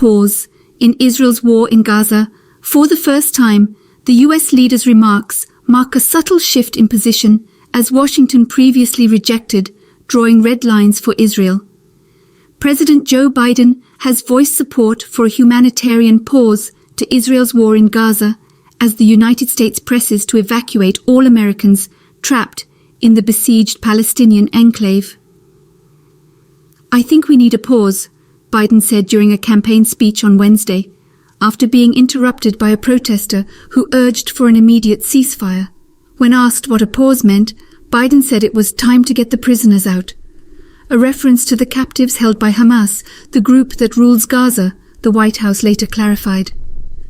pause in Israel's war in Gaza. For the first time, the US leader's remarks mark a subtle shift in position as Washington previously rejected drawing red lines for Israel. President Joe Biden has voiced support for a humanitarian pause to Israel's war in Gaza as the United States presses to evacuate all Americans trapped in the besieged Palestinian enclave. "I think we need a pause," Biden said during a campaign speech on Wednesday, after being interrupted by a protester who urged for an immediate ceasefire. When asked what a pause meant, Biden said it was time to get the prisoners out. A reference to the captives held by Hamas, the group that rules Gaza, the White House later clarified.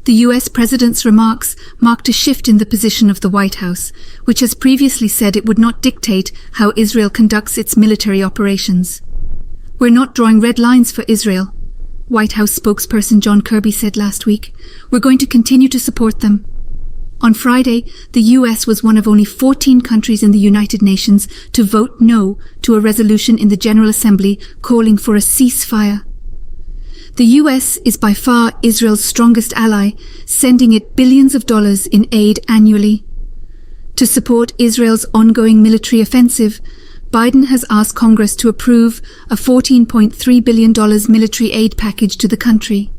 The US president's remarks marked a shift in the position of the White House, which has previously said it would not dictate how Israel conducts its military operations. "We're not drawing red lines for Israel," White House spokesperson John Kirby said last week. "We're going to continue to support them." On Friday, the US was one of only 14 countries in the United Nations to vote no to a resolution in the General Assembly calling for a ceasefire. The US is by far Israel's strongest ally, sending it billions of dollars in aid annually. To support Israel's ongoing military offensive, Biden has asked Congress to approve a $14.3 billion military aid package to the country.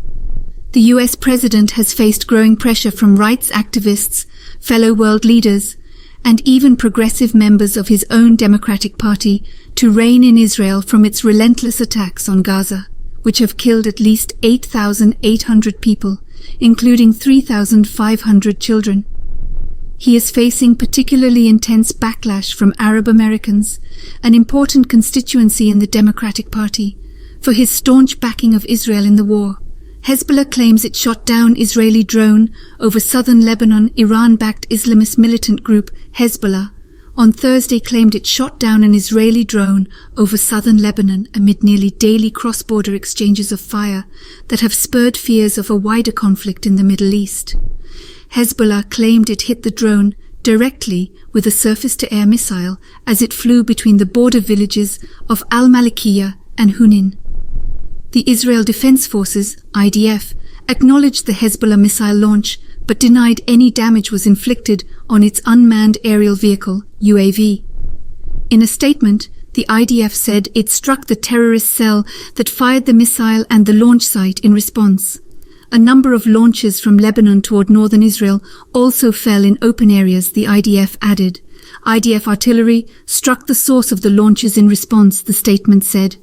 The US president has faced growing pressure from rights activists, fellow world leaders, and even progressive members of his own Democratic Party to rein in Israel from its relentless attacks on Gaza, which have killed at least 8,800 people, including 3,500 children. He is facing particularly intense backlash from Arab Americans, an important constituency in the Democratic Party, for his staunch backing of Israel in the war. Hezbollah claims it shot down Israeli drone over southern Lebanon. Iran-backed Islamist militant group Hezbollah on Thursday claimed it shot down an Israeli drone over southern Lebanon amid nearly daily cross-border exchanges of fire that have spurred fears of a wider conflict in the Middle East. Hezbollah claimed it hit the drone directly with a surface-to-air missile as it flew between the border villages of Al-Malikiya and Hunin. The Israel Defense Forces, IDF, acknowledged the Hezbollah missile launch but denied any damage was inflicted on its unmanned aerial vehicle, UAV. In a statement, the IDF said it struck the terrorist cell that fired the missile and the launch site in response. A number of launches from Lebanon toward northern Israel also fell in open areas, the IDF added. IDF artillery struck the source of the launches in response, the statement said.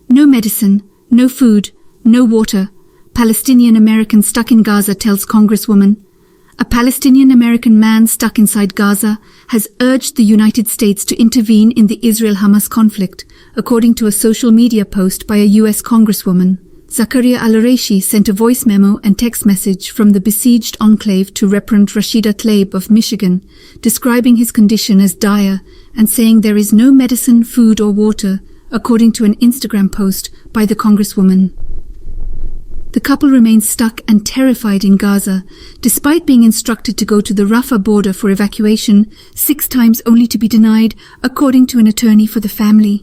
"No medicine, no food, no water. Palestinian American stuck in Gaza tells Congresswoman. A Palestinian American man stuck inside Gaza has urged the United States to intervene in the Israel-Hamas conflict, according to a social media post by a US Congresswoman. Zakaria al-Reishi sent a voice memo and text message from the besieged enclave to Reverend Rashida Tlaib of Michigan, describing his condition as dire and saying there is no medicine, food or water, according to an Instagram post by the Congresswoman. The couple remains stuck and terrified in Gaza, despite being instructed to go to the Rafah border for evacuation 6 times only to be denied, according to an attorney for the family.